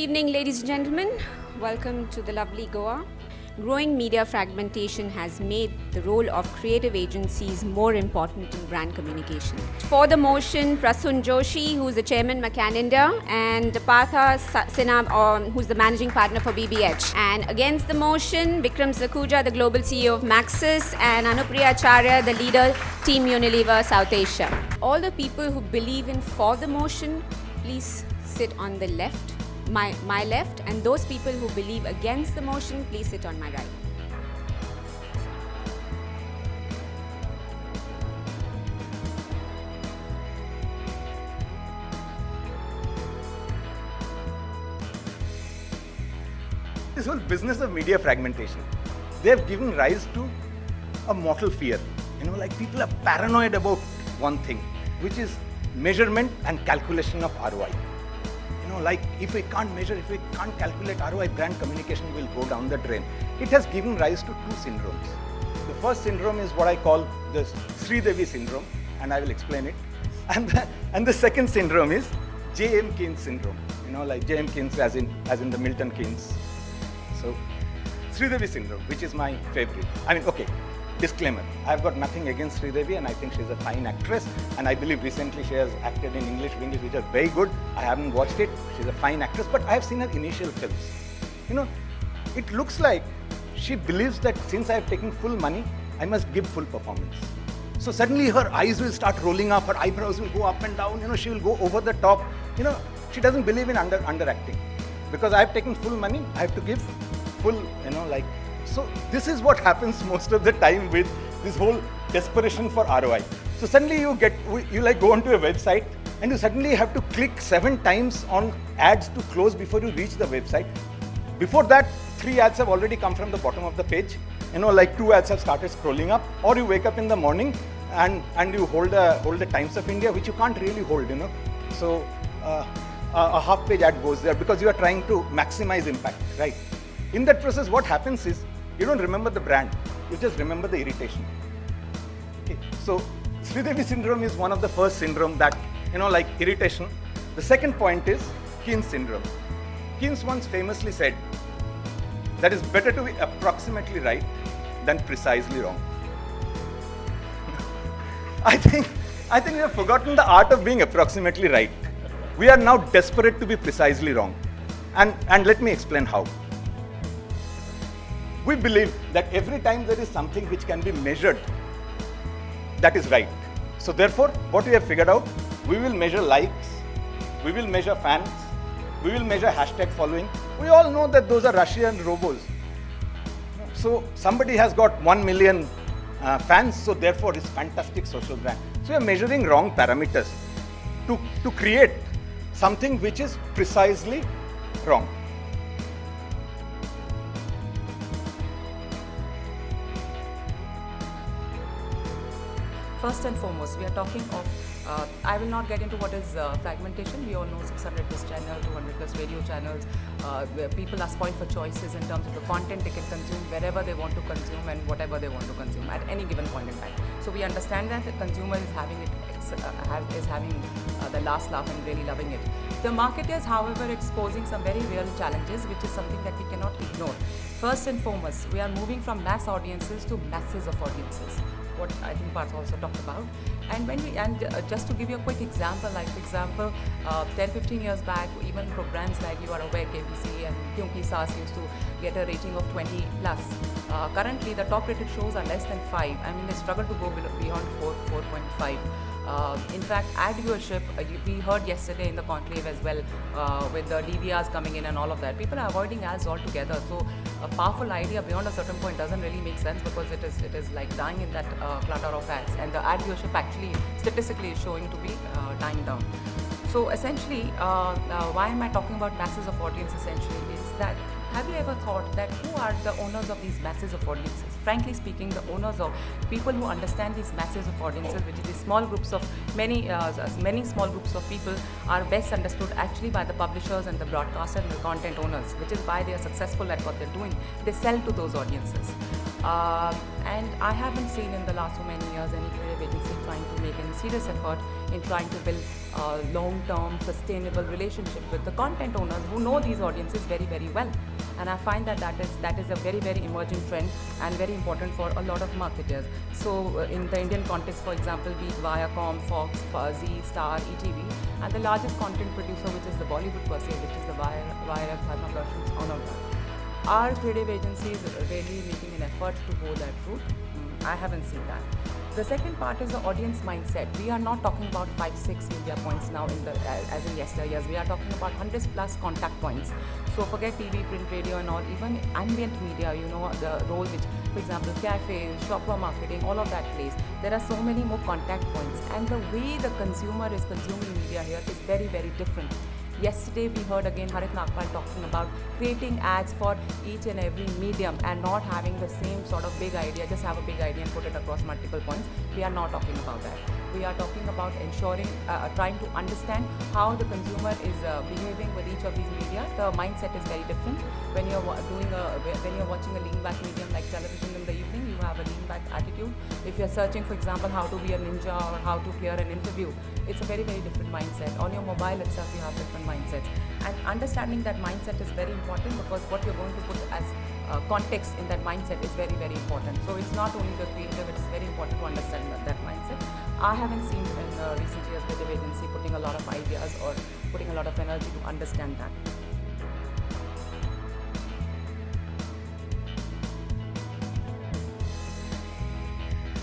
evening, ladies and gentlemen. Welcome to the lovely Goa. Growing media fragmentation has made the role of creative agencies more important in brand communication. For the motion, Prasoon Joshi, who is the chairman, McCann India, and Partha, Sinha, who's the managing partner for BBH. And against the motion, Vikram, Sakhuja, the global CEO of Maxus, and Anupriya, Acharya, the leader, Team Unilever, South Asia. All the people who believe in for the motion, please sit on the left. My left, and those people who believe against the motion, please sit on my right. This whole business of media fragmentation, they have given rise to a mortal fear. Like people are paranoid about one thing, which is measurement and calculation of ROI. Like if we can't measure, if we can't calculate ROI, brand communication will go down the drain. It has given rise to two syndromes. The first syndrome is what I call the Sridevi syndrome, and I will explain it. And the second syndrome is J.M. Keynes syndrome. Like J.M. Keynes as in the Milton Keynes. So Sridevi syndrome, which is my favorite. Disclaimer, I've got nothing against Sridevi, and I think she's a fine actress, and I believe recently she has acted in English, which are very good. I haven't watched it. She's a fine actress, but I have seen her initial films. It looks like she believes that since I have taken full money, I must give full performance. So suddenly her eyes will start rolling up, her eyebrows will go up and down, she will go over the top. She doesn't believe in underacting. Because I have taken full money, I have to give full, So this is what happens most of the time with this whole desperation for ROI. So suddenly you go onto a website and you suddenly have to click 7 times on ads to close before you reach the website. Before that, 3 ads have already come from the bottom of the page. 2 ads have started scrolling up, or you wake up in the morning and you hold the Times of India, which you can't really hold, So a half-page ad goes there because you are trying to maximize impact, right? In that process, what happens is you don't remember the brand, you just remember the irritation. Okay. So Sridevi syndrome is one of the first syndrome that, like irritation. The second point is Keynes syndrome. Keynes once famously said that it's better to be approximately right than precisely wrong. I think we have forgotten the art of being approximately right. We are now desperate to be precisely wrong. And let me explain how. We believe that every time there is something which can be measured, that is right. So therefore, what we have figured out, we will measure likes, we will measure fans, we will measure hashtag following. We all know that those are Russian robots. So somebody has got 1 million fans, so therefore it's fantastic social brand. So we are measuring wrong parameters to create something which is precisely wrong. First and foremost, we are talking of, I will not get into what is fragmentation. We all know 600 plus channels, 200 plus radio channels, where people are spoiled for choices in terms of the content they can consume wherever they want to consume and whatever they want to consume at any given point in time. So we understand that the consumer is having the last laugh and really loving it. The market is, however, exposing some very real challenges, which is something that we cannot ignore. First and foremost, we are moving from mass audiences to masses of audiences. What I think Partha also talked about. And just to give you a quick example, 10-15 years back, even programs like You Are Aware, KBC and Kyunki Saas used to get a rating of 20 plus. Currently, the top rated shows are less than 5. They struggle to go beyond 4.5. In fact, ad viewership, we heard yesterday in the conclave as well, with the DVRs coming in and all of that. People are avoiding ads altogether. So a powerful idea beyond a certain point doesn't really make sense because it is like dying in that clutter of ads. And the ad viewership actually statistically is showing to be dying down. So essentially, why am I talking about masses of audience essentially is that, have you ever thought that who are the owners of these masses of audiences? Frankly speaking, the owners of people who understand these masses of audiences, which is these small groups of many small groups of people, are best understood actually by the publishers and the broadcasters and the content owners, which is why they are successful at what they're doing. They sell to those audiences. And I haven't seen in the last so many years any creative agency trying to make any serious effort in trying to build long-term sustainable relationship with the content owners who know these audiences very, very well. And I find that that is a very, very emerging trend and very important for a lot of marketers. So in the Indian context, for example, be it Viacom, Fox, Zee, Star, ETV, and the largest content producer, which is the Bollywood per se, which is the Wire, Partha, Prasoon, Anupriya. Are creative agencies really making an effort to go that route? I haven't seen that. The second part is the audience mindset. We are not talking about 5-6 media points now as in yesteryears. We are talking about hundreds plus contact points. So forget TV, print, radio and all, even ambient media, the role which, for example, cafes, shopper marketing, all of that plays. There are so many more contact points, and the way the consumer is consuming media here is very, very different. Yesterday we heard again Harit Nagpal talking about creating ads for each and every medium and not having the same sort of big idea, just have a big idea and put it across multiple points. We are not talking about that. We are talking about ensuring, trying to understand how the consumer is behaving with each of these media. The mindset is very different. When you're watching a lean back medium like television in the evening, you have a lean back attitude. If you're searching, for example, how to be a ninja or how to clear an interview, it's a very, very different mindset. On your mobile itself, you have different mindsets. And understanding that mindset is very important, because what you're going to put as context in that mindset is very, very important. So it's not only the creative, it's very important to understand that mindset. I haven't seen in recent years creative agency putting a lot of ideas or putting a lot of energy to understand that.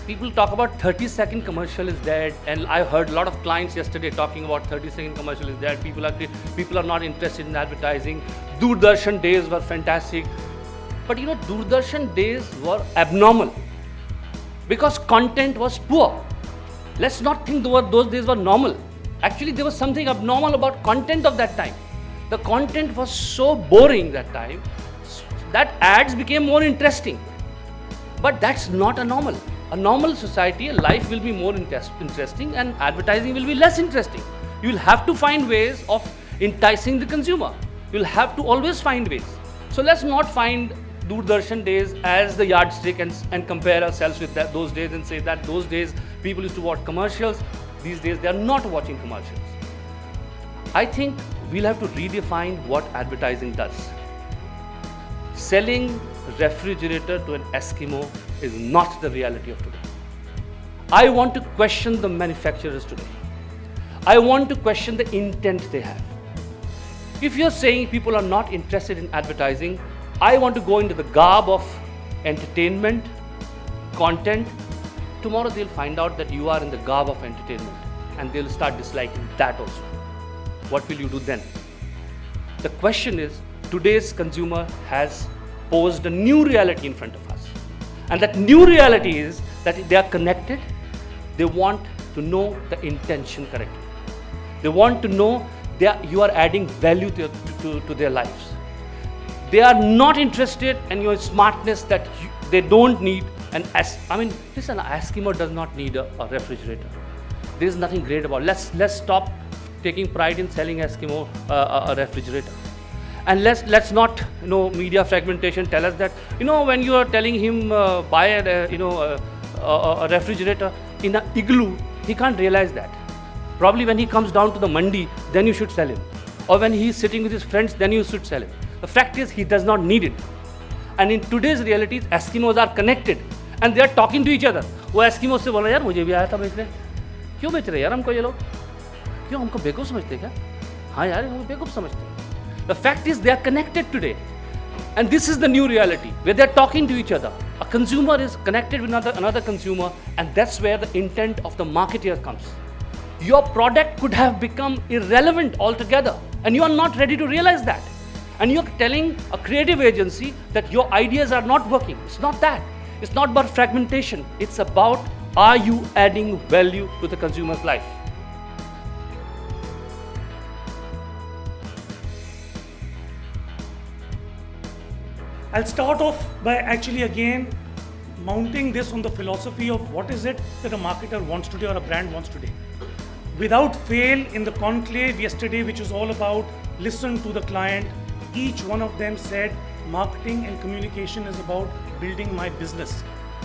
People talk about 30-second commercial is dead, and I heard a lot of clients yesterday talking about 30-second commercial is dead. People are not interested in advertising. Doordarshan days were fantastic, but Doordarshan days were abnormal because content was poor. Let's not think those days were normal. Actually, there was something abnormal about content of that time. The content was so boring that time that ads became more interesting. But that's not a normal. A normal society, a life will be more interesting and advertising will be less interesting. You will have to find ways of enticing the consumer. You will have to always find ways. So let's not find Doordarshan days as the yardstick and compare ourselves with those days and say that those days people used to watch commercials. These days they are not watching commercials. I think we'll have to redefine what advertising does. Selling refrigerator to an Eskimo is not the reality of today. I want to question the manufacturers today. I want to question the intent they have. If you're saying people are not interested in advertising, I want to go into the garb of entertainment, content. Tomorrow they'll find out that you are in the garb of entertainment and they'll start disliking that also. What will you do then? The question is, today's consumer has posed a new reality in front of us. And that new reality is that they are connected. They want to know the intention correctly. They want to know you are adding value to their lives. They are not interested in your smartness that they don't need listen, an Eskimo does not need a refrigerator. There is nothing great about it. Let's stop taking pride in selling Eskimo a refrigerator. And let's not, media fragmentation tell us that, when you are telling him buy a refrigerator in an igloo, he can't realize that. Probably when he comes down to the mandi, then you should sell him. Or when he is sitting with his friends, then you should sell him. The fact is, he does not need it. And in today's realities, Eskimos are connected and they are talking to each other. वो Eskimos से बोला यार मुझे भी आया था बेचने, क्यों बेच रहे यार हमको ये लोग, क्यों हमको बेवकूफ़ समझते क्या? हाँ यार हमको बेवकूफ़ समझते. The fact is, they are connected today, and this is the new reality where they are talking to each other. A consumer is connected with another consumer, and that's where the intent of the marketer comes. Your product could have become irrelevant altogether, and you are not ready to realize that. And you're telling a creative agency that your ideas are not working. It's not that. It's not about fragmentation. It's about, are you adding value to the consumer's life? I'll start off by actually again mounting this on the philosophy of what is it that a marketer wants today or a brand wants today. Without fail, in the conclave yesterday, which was all about listen to the client, each one of them said marketing and communication is about building my business.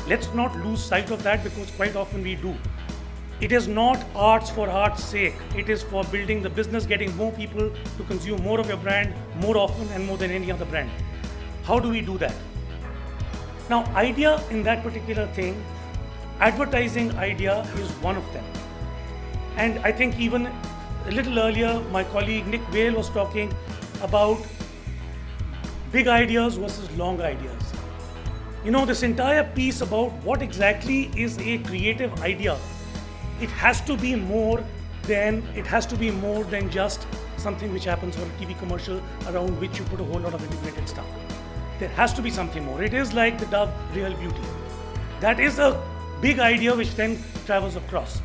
Let's not lose sight of that, because quite often we do. It is not arts for art's sake. It is for building the business, getting more people to consume more of your brand more often and more than any other brand. How do we do that? Now, idea in that particular thing, advertising idea is one of them. And I think even a little earlier, my colleague Nick Vale was talking about big ideas versus long ideas. You know, this entire piece about what exactly is a creative idea, it has to be more than just something which happens on a TV commercial around which you put a whole lot of integrated stuff. There has to be something more. It is like the Dove Real Beauty. That is a big idea which then travels across.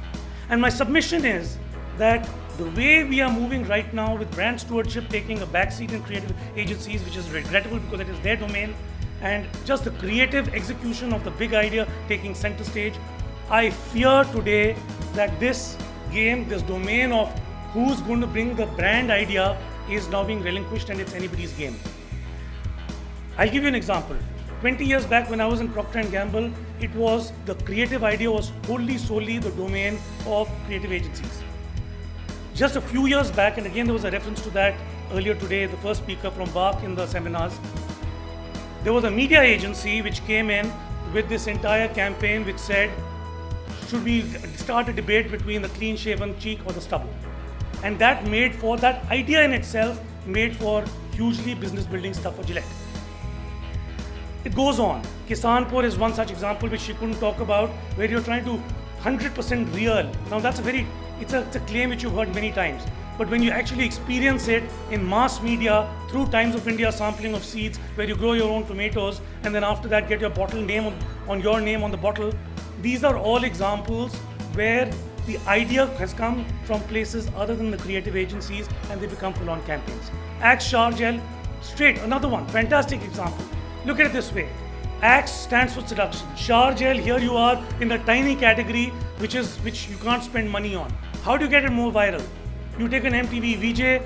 And my submission is that the way we are moving right now with brand stewardship taking a backseat in creative agencies, which is regrettable because it is their domain, and just the creative execution of the big idea taking center stage, I fear today that this game, this domain of who's going to bring the brand idea is now being relinquished and it's anybody's game. I'll give you an example. 20 years back when I was in Procter & Gamble, it was the creative idea was solely the domain of creative agencies. Just a few years back, and again there was a reference to that earlier today, the first speaker from BARC in the seminars, there was a media agency which came in with this entire campaign which said, should we start a debate between the clean shaven cheek or the stubble? And that idea in itself made for hugely business building stuff for Gillette. It goes on. Kisanpur is one such example which she couldn't talk about, where you're trying to 100% real. Now that's it's a claim which you've heard many times. But when you actually experience it in mass media through Times of India sampling of seeds, where you grow your own tomatoes and then after that get your bottle name on your name on the bottle, these are all examples where the idea has come from places other than the creative agencies and they become full-on campaigns. Axe Shower Gel, straight, another one, fantastic example. Look at it this way. Axe stands for seduction. Shower Gel, here you are in a tiny category which you can't spend money on. How do you get it more viral? You take an MTV VJ,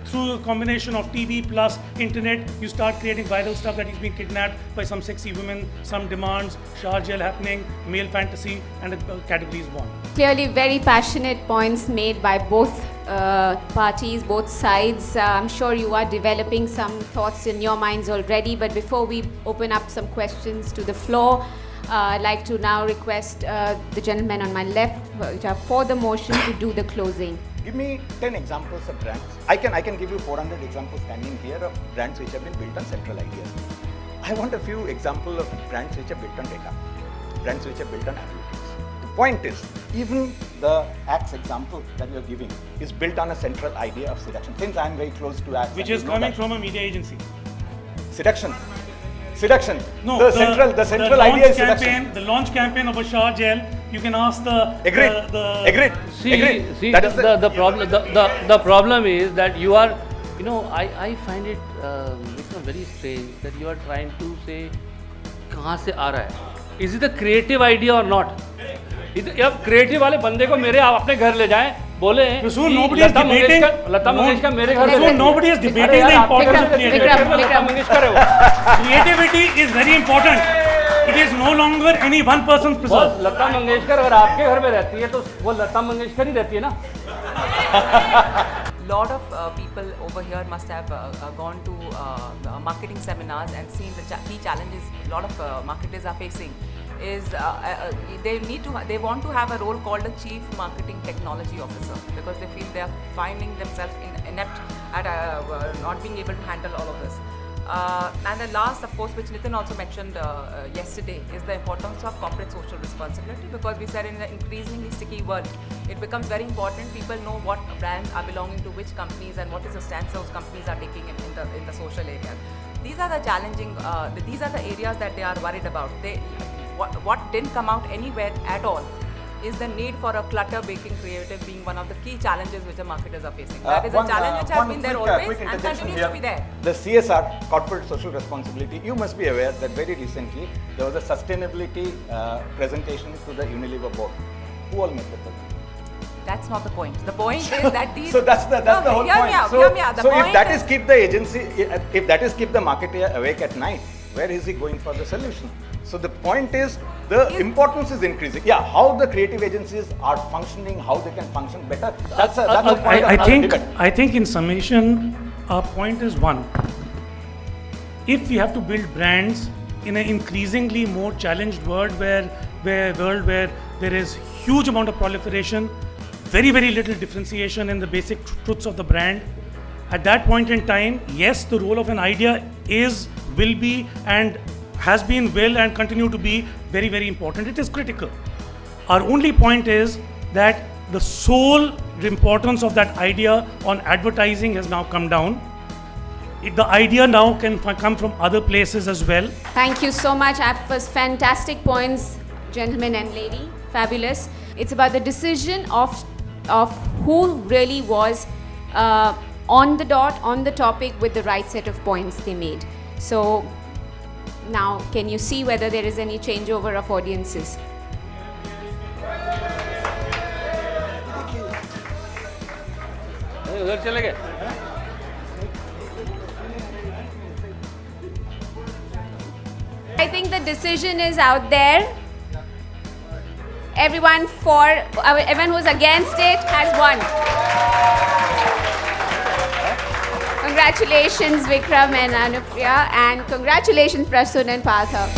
through a combination of TV plus internet, you start creating viral stuff that he's been kidnapped by some sexy women, some demands, shower gel happening, male fantasy, and the category is born. Clearly very passionate points made by both parties, both sides. I'm sure you are developing some thoughts in your minds already, but before we open up some questions to the floor, I'd like to now request the gentleman on my left for the motion to do the closing. Give me 10 examples of brands. I can give you 400 examples standing here of brands which have been built on central ideas. I want a few examples of brands which are built on data, brands which are built on analytics. The point is, even the Axe example that you're giving is built on a central idea of seduction. Since I'm very close to Axe, which is coming from a media agency. Seduction. No, the central idea is seduction. The launch campaign of a shower gel. You can ask Agreed. See, that is the problem. The problem is that you are, I find it very strange that you are trying to say, कहाँ से आ रहा है? Is it a creative idea or not? अब creative वाले बंदे को मेरे आप अपने घर ले जाएं, बोले लता मंगेशकर मेरे घर ले nobody is debating the importance of creativity. Lata Mangeshkar है वो. Creativity is very important. It is no longer any one person's preserve. Lata Mangeshkar अगर आपके घर में रहती है तो वो लता मंगेशकर ही रहती है ना. Lot of people over here must have gone to marketing seminars and seen the key challenges a lot of marketers are facing is they want to have a role called a chief marketing technology officer because they feel they are finding themselves inept at not being able to handle all of this. And the last, of course, which Nitin also mentioned yesterday, is the importance of corporate social responsibility because we said in an increasingly sticky world, it becomes very important people know what brands are belonging to which companies and what is the stance those companies are taking in the social area. These are the challenging, these are the areas that they are worried about. What didn't come out anywhere at all is the need for a clutter baking creative being one of the key challenges which the marketers are facing. That is a challenge which has been there always and continues to be there. The CSR, corporate social responsibility, you must be aware that very recently there was a sustainability presentation to the Unilever board. Who all made the presentation? That's not the point. The point is that these. So that's the whole hear point. Me out, so hear me out. The so point if that is keep the agency, if that is keep the marketer awake at night, where is he going for the solution? So the point is the importance is increasing. Yeah, how the creative agencies are functioning, how they can function better. That's a point of another debate. I think in summation, our point is one. If we have to build brands in an increasingly more challenged world where there is huge amount of proliferation, very little differentiation in the basic truths of the brand, at that point in time, yes, the role of an idea is, will be, and has been, will and continue to be very important. It is critical. Our only point is that the sole importance of that idea on advertising has now come down. The idea now can come from other places as well. Thank you so much. That was fantastic points, gentlemen and lady. Fabulous. It's about the decision of who really was on the dot, on the topic with the right set of points they made. So now, can you see whether there is any changeover of audiences? उधर चले गए I think the decision is out there. Everyone who's against it has won. Congratulations, Vikram and Anupriya, and congratulations, Prasoon and Partha.